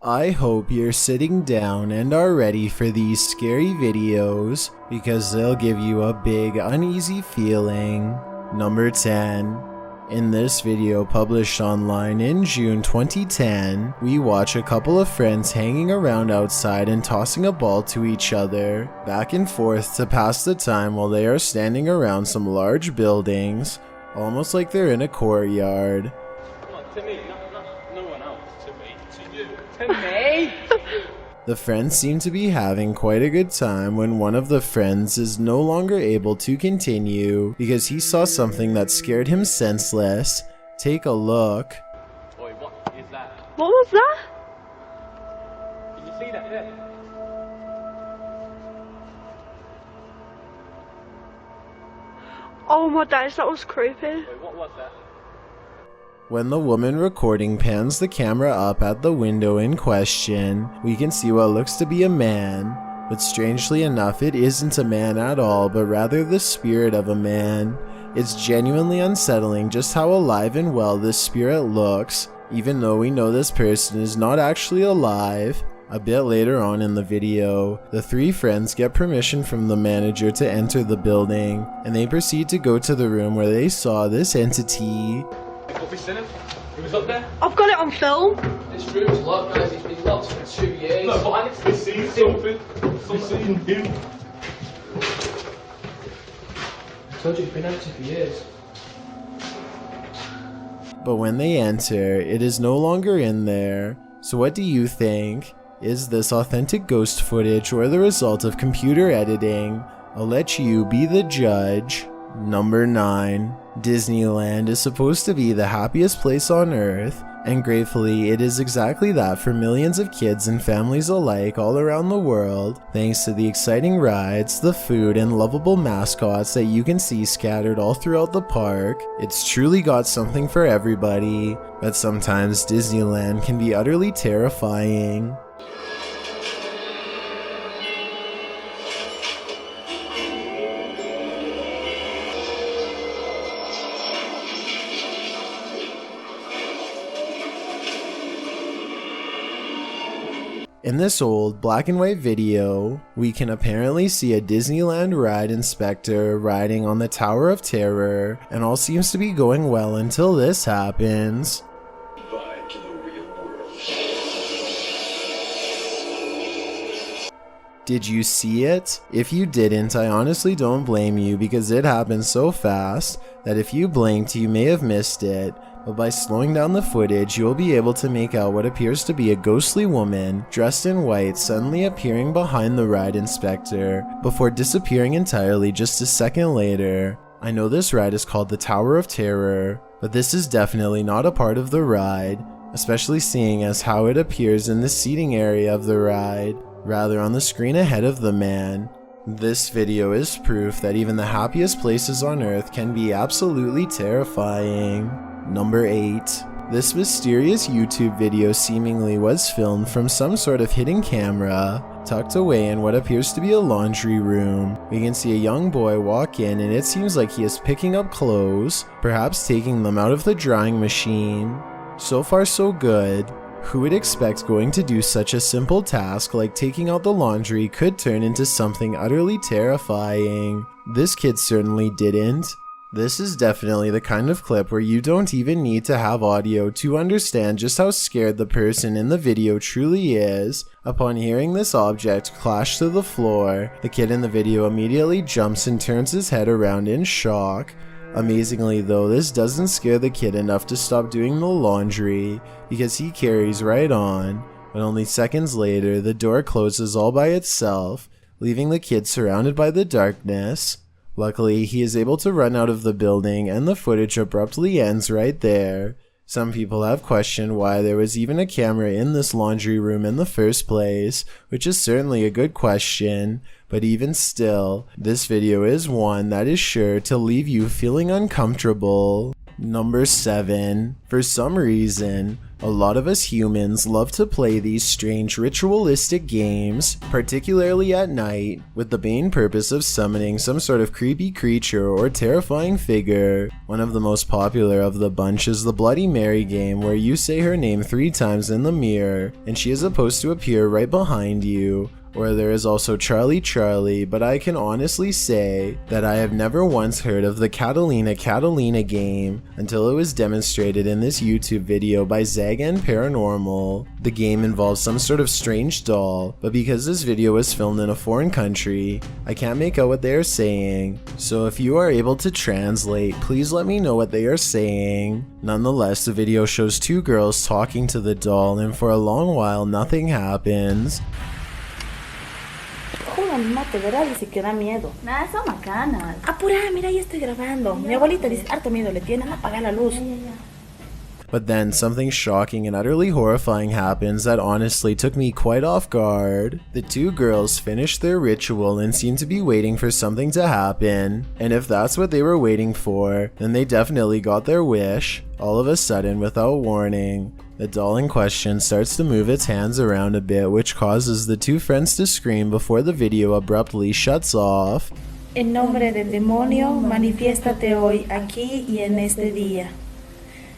I hope you're sitting down and are ready for these scary videos because they'll give you a big uneasy feeling. Number 10. In this video published online in June 2010, we watch a couple of friends hanging around outside and tossing a ball to each other, back and forth to pass the time while they are standing around some large buildings, almost like they're in a courtyard. Come on, to me, no one else, to me, to you, to me! The friends seem to be having quite a good time when one of the friends is no longer able to continue because he saw something that scared him senseless. Take a look. Oi, what is that? What was that? Can you see that there? Oh my days, that was creepy. Oi, what was that? When the woman recording pans the camera up at the window in question, we can see what looks to be a man, but strangely enough it isn't a man at all, but rather the spirit of a man. It's genuinely unsettling just how alive and well this spirit looks, even though we know this person is not actually alive. A bit later on in the video, the three friends get permission from the manager to enter the building, and they proceed to go to the room where they saw this entity. Have we seen him? He was up there? I've got it on film. This room's locked, guys. He's been locked for 2 years. No, but I need to see something. Something him. I told you he's been empty for years. But when they enter, it is no longer in there. So what do you think? Is this authentic ghost footage or the result of computer editing? I'll let you be the judge. Number 9. Disneyland is supposed to be the happiest place on earth, and gratefully it is exactly that for millions of kids and families alike all around the world, thanks to the exciting rides, the food, and lovable mascots that you can see scattered all throughout the park. It's truly got something for everybody, but sometimes Disneyland can be utterly terrifying. In this old black and white video, we can apparently see a Disneyland ride inspector riding on the Tower of Terror, and all seems to be going well until this happens. Goodbye to the real world. Did you see it? If you didn't, I honestly don't blame you because it happened so fast that if you blinked, you may have missed it. But by slowing down the footage, you will be able to make out what appears to be a ghostly woman dressed in white suddenly appearing behind the ride inspector before disappearing entirely just a second later. I know this ride is called the Tower of Terror, but this is definitely not a part of the ride, especially seeing as how it appears in the seating area of the ride, rather on the screen ahead of the man. This video is proof that even the happiest places on earth can be absolutely terrifying. Number 8. This mysterious YouTube video seemingly was filmed from some sort of hidden camera, tucked away in what appears to be a laundry room. We can see a young boy walk in and it seems like he is picking up clothes, perhaps taking them out of the drying machine. So far so good. Who would expect going to do such a simple task like taking out the laundry could turn into something utterly terrifying? This kid certainly didn't. This is definitely the kind of clip where you don't even need to have audio to understand just how scared the person in the video truly is. Upon hearing this object clash to the floor, the kid in the video immediately jumps and turns his head around in shock. Amazingly though, this doesn't scare the kid enough to stop doing the laundry, because he carries right on, but only seconds later the door closes all by itself, leaving the kid surrounded by the darkness. Luckily, he is able to run out of the building and the footage abruptly ends right there. Some people have questioned why there was even a camera in this laundry room in the first place, which is certainly a good question, but even still, this video is one that is sure to leave you feeling uncomfortable. Number 7. For some reason, a lot of us humans love to play these strange ritualistic games, particularly at night, with the main purpose of summoning some sort of creepy creature or terrifying figure. One of the most popular of the bunch is the Bloody Mary game, where you say her name 3 times in the mirror, and she is supposed to appear right behind you. Or there is also Charlie Charlie, but I can honestly say that I have never once heard of the Catalina game until it was demonstrated in this YouTube video by Zagan Paranormal. The game involves some sort of strange doll, but because this video was filmed in a foreign country, I can't make out what they are saying. So if you are able to translate, please let me know what they are saying. Nonetheless, the video shows 2 girls talking to the doll, and for a long while nothing happens. Animate, ¿verdad? Dice que da miedo. Nada, son macanas. Apura, mira, ya estoy grabando. Mi abuelita dice, harto miedo le tienen, apaga la luz. But then something shocking and utterly horrifying happens that honestly took me quite off guard. The 2 girls finished their ritual and seemed to be waiting for something to happen. And if that's what they were waiting for, then they definitely got their wish. All of a sudden, without warning, the doll in question starts to move its hands around a bit, which causes the 2 friends to scream before the video abruptly shuts off. En nombre del demonio, manifiéstate hoy, aquí y en este día.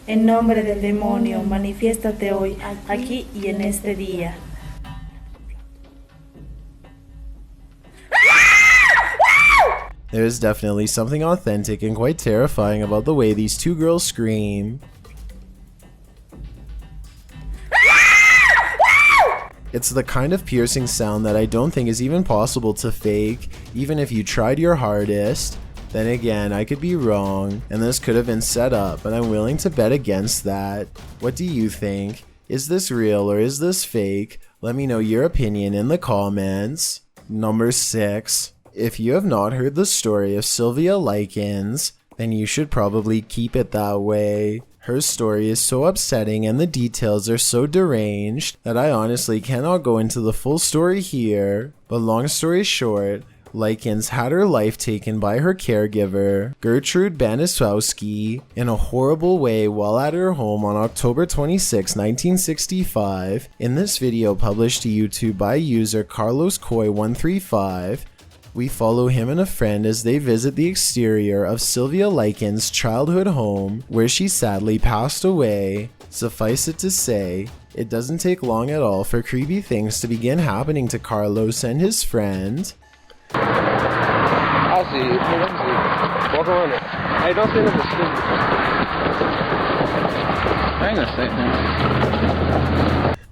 En nombre del demonio, manifiéstate hoy, aquí y en este día. There is definitely something authentic and quite terrifying about the way these 2 girls scream. It's the kind of piercing sound that I don't think is even possible to fake, even if you tried your hardest. Then again, I could be wrong, and this could have been set up, but I'm willing to bet against that. What do you think? Is this real or is this fake? Let me know your opinion in the comments. Number 6. If you have not heard the story of Sylvia Likens, then you should probably keep it that way. Her story is so upsetting and the details are so deranged that I honestly cannot go into the full story here. But long story short, Likens had her life taken by her caregiver, Gertrude Banisowski, in a horrible way while at her home on October 26, 1965. In this video published to YouTube by user Carlos Coy135, we follow him and a friend as they visit the exterior of Sylvia Likens' childhood home, where she sadly passed away. Suffice it to say, it doesn't take long at all for creepy things to begin happening to Carlos and his friend. I see you. Walk around it. Hey, don't stand up the skin. I ain't gonna say anything.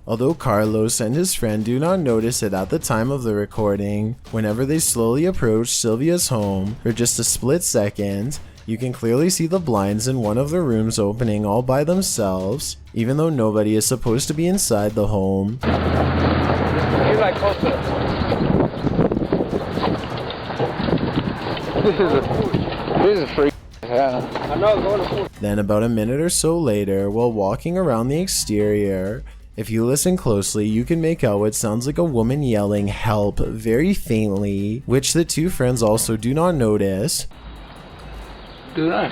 Although Carlos and his friend do not notice it at the time of the recording, whenever they slowly approach Sylvia's home for just a split second, you can clearly see the blinds in one of the rooms opening all by themselves, even though nobody is supposed to be inside the home. You're like closer. This is a freak. Yeah. I know, going to. Then about a minute or so later, while walking around the exterior, if you listen closely, you can make out what sounds like a woman yelling "help" very faintly, which the 2 friends also do not notice. Do that,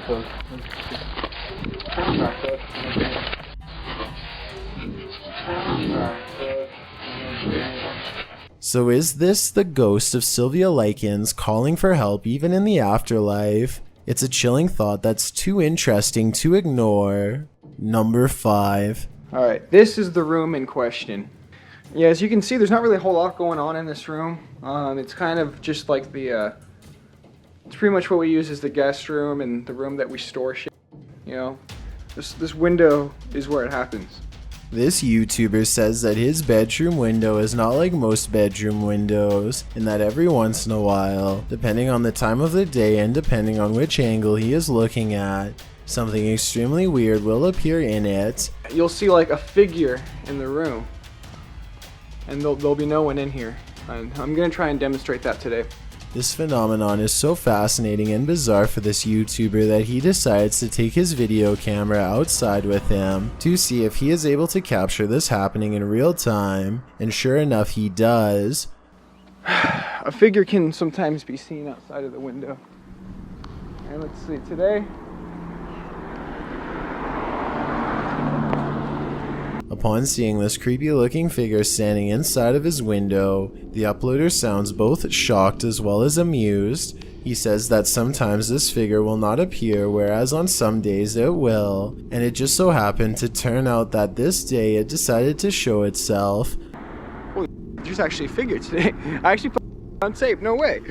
So is this the ghost of Sylvia Likens calling for help even in the afterlife? It's a chilling thought that's too interesting to ignore. Number 5. Alright, this is the room in question. Yeah, as you can see, there's not really a whole lot going on in this room. It's kind of just like the, it's pretty much what we use as the guest room and the room that we store shit. You know, this window is where it happens. This YouTuber says that his bedroom window is not like most bedroom windows, and that every once in a while, depending on the time of the day and depending on which angle he is looking at, something extremely weird will appear in it. You'll see like a figure in the room, and there'll be no one in here. And I'm gonna try and demonstrate that today. This phenomenon is so fascinating and bizarre for this YouTuber that he decides to take his video camera outside with him to see if he is able to capture this happening in real time, and sure enough he does. A figure can sometimes be seen outside of the window. And let's see, today Upon seeing this creepy looking figure standing inside of his window, the uploader sounds both shocked as well as amused. He says that sometimes this figure will not appear, whereas on some days it will, and it just so happened to turn out that this day it decided to show itself. Holy, there's actually a figure today. I actually put it on tape, no way.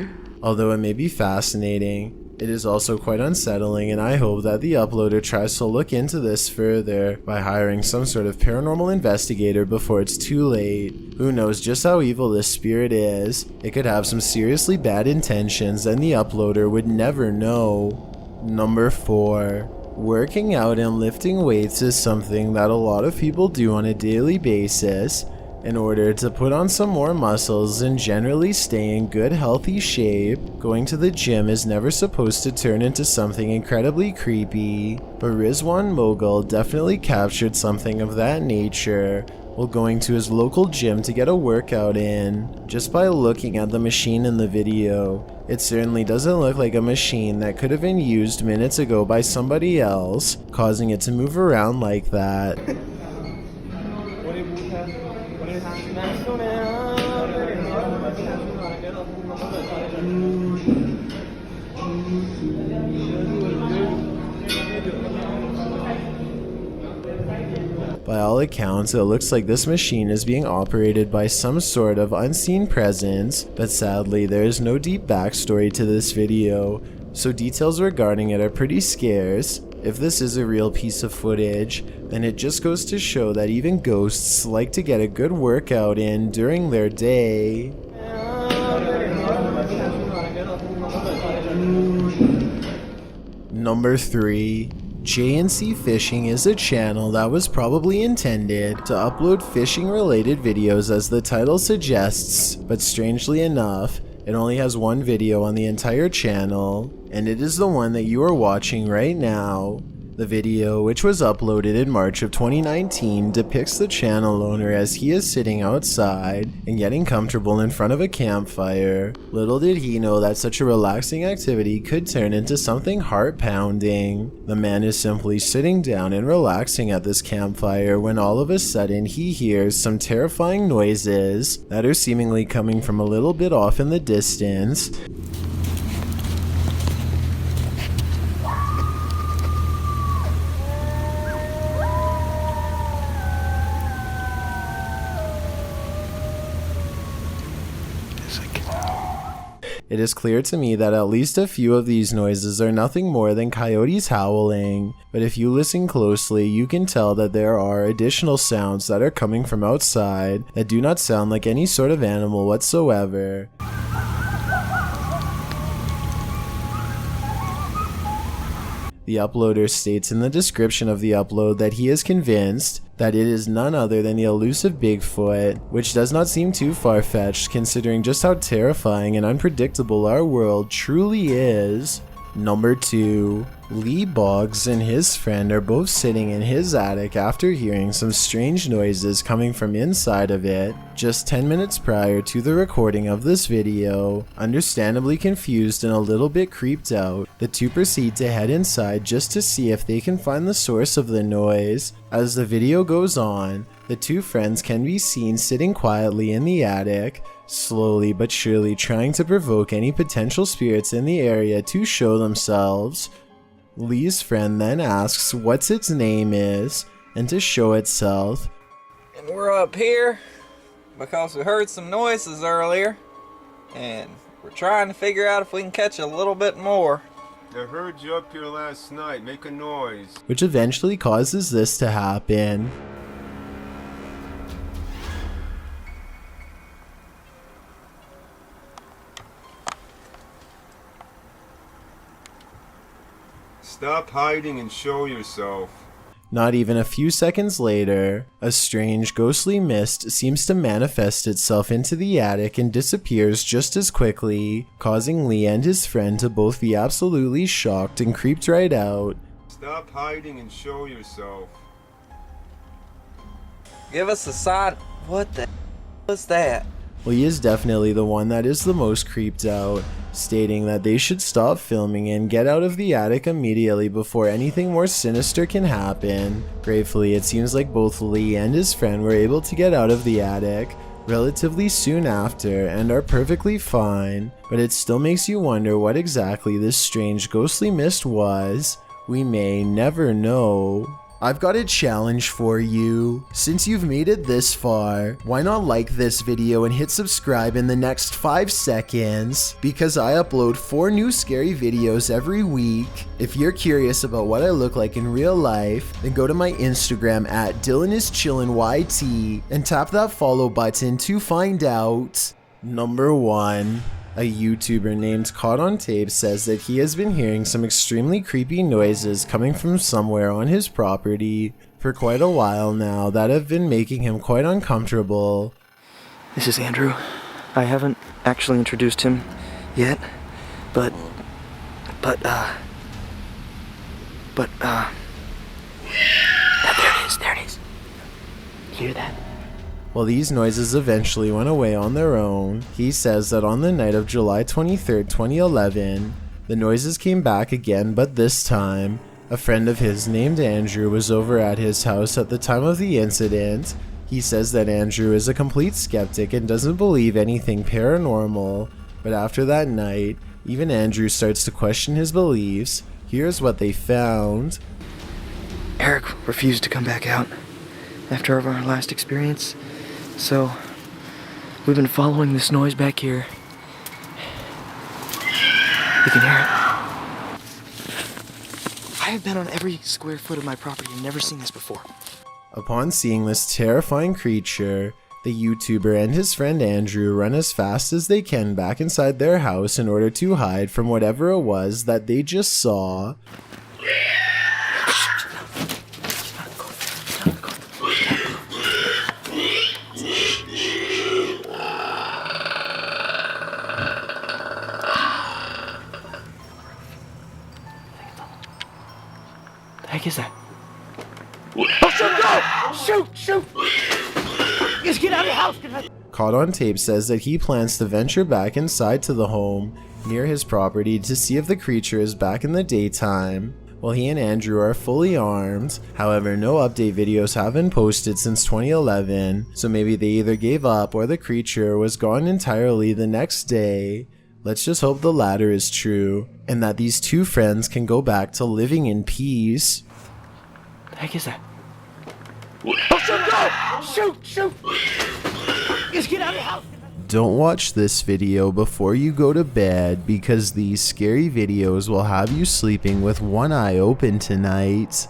Although it may be fascinating, it is also quite unsettling, and I hope that the uploader tries to look into this further by hiring some sort of paranormal investigator before it's too late. Who knows just how evil this spirit is? It could have some seriously bad intentions and the uploader would never know. Number 4. Working out and lifting weights is something that a lot of people do on a daily basis in order to put on some more muscles and generally stay in good healthy shape. Going to the gym is never supposed to turn into something incredibly creepy, but Rizwan Mogul definitely captured something of that nature while going to his local gym to get a workout in. Just by looking at the machine in the video, it certainly doesn't look like a machine that could have been used minutes ago by somebody else, causing it to move around like that. By all accounts, it looks like this machine is being operated by some sort of unseen presence, but sadly there is no deep backstory to this video, so details regarding it are pretty scarce. If this is a real piece of footage, then it just goes to show that even ghosts like to get a good workout in during their day. Number 3. J&C Fishing is a channel that was probably intended to upload fishing related videos as the title suggests, but strangely enough, it only has one video on the entire channel, and it is the one that you are watching right now. The video, which was uploaded in March of 2019, depicts the channel owner as he is sitting outside and getting comfortable in front of a campfire. Little did he know that such a relaxing activity could turn into something heart-pounding. The man is simply sitting down and relaxing at this campfire when all of a sudden he hears some terrifying noises that are seemingly coming from a little bit off in the distance. It is clear to me that at least a few of these noises are nothing more than coyotes howling, but if you listen closely, you can tell that there are additional sounds that are coming from outside that do not sound like any sort of animal whatsoever. The uploader states in the description of the upload that he is convinced that it is none other than the elusive Bigfoot, which does not seem too far-fetched considering just how terrifying and unpredictable our world truly is. Number 2. Lee Boggs and his friend are both sitting in his attic after hearing some strange noises coming from inside of it just 10 minutes prior to the recording of this video. Understandably confused and a little bit creeped out, the two proceed to head inside just to see if they can find the source of the noise. As the video goes on, the two friends can be seen sitting quietly in the attic, slowly but surely trying to provoke any potential spirits in the area to show themselves. Lee's friend then asks what its name is, and to show itself. And we're up here because we heard some noises earlier, and we're trying to figure out if we can catch a little bit more. I heard you up here last night make a noise. Which eventually causes this to happen. Stop hiding and show yourself. Not even a few seconds later, a strange ghostly mist seems to manifest itself into the attic and disappears just as quickly, causing Lee and his friend to both be absolutely shocked and creeped right out. Stop hiding and show yourself. Give us a sign. What the was that? Lee is definitely the one that is the most creeped out, stating that they should stop filming and get out of the attic immediately before anything more sinister can happen. Gratefully, it seems like both Lee and his friend were able to get out of the attic relatively soon after and are perfectly fine, but it still makes you wonder what exactly this strange ghostly mist was. We may never know. I've got a challenge for you. Since you've made it this far, why not like this video and hit subscribe in the next 5 seconds? Because I upload 4 new scary videos every week. If you're curious about what I look like in real life, then go to my Instagram at DylanIsChillinYT and tap that follow button to find out. Number 1. A YouTuber named Caught on Tape says that he has been hearing some extremely creepy noises coming from somewhere on his property for quite a while now that have been making him quite uncomfortable. This is Andrew. I haven't actually introduced him yet, but there it is. Hear that? Well, these noises eventually went away on their own. He says that on the night of July 23rd, 2011, the noises came back again, but this time, a friend of his named Andrew was over at his house at the time of the incident. He says that Andrew is a complete skeptic and doesn't believe anything paranormal, but after that night, even Andrew starts to question his beliefs. Here's what they found. Eric refused to come back out after our last experience. So, we've been following this noise back here. You can hear it. I have been on every square foot of my property and never seen this before. Upon seeing this terrifying creature, the YouTuber and his friend Andrew run as fast as they can back inside their house in order to hide from whatever it was that they just saw. The heck is that? Oh, shoot, no! Shoot! Just get out of the house! Caught on Tape says that he plans to venture back inside to the home near his property to see if the creature is back in the daytime, while he and Andrew are fully armed. However, no update videos have been posted since 2011, so maybe they either gave up or the creature was gone entirely the next day. Let's just hope the latter is true, and that these two friends can go back to living in peace. The heck is that? Oh, shoot! Shoot! Just get out of the house! Don't watch this video before you go to bed because these scary videos will have you sleeping with one eye open tonight.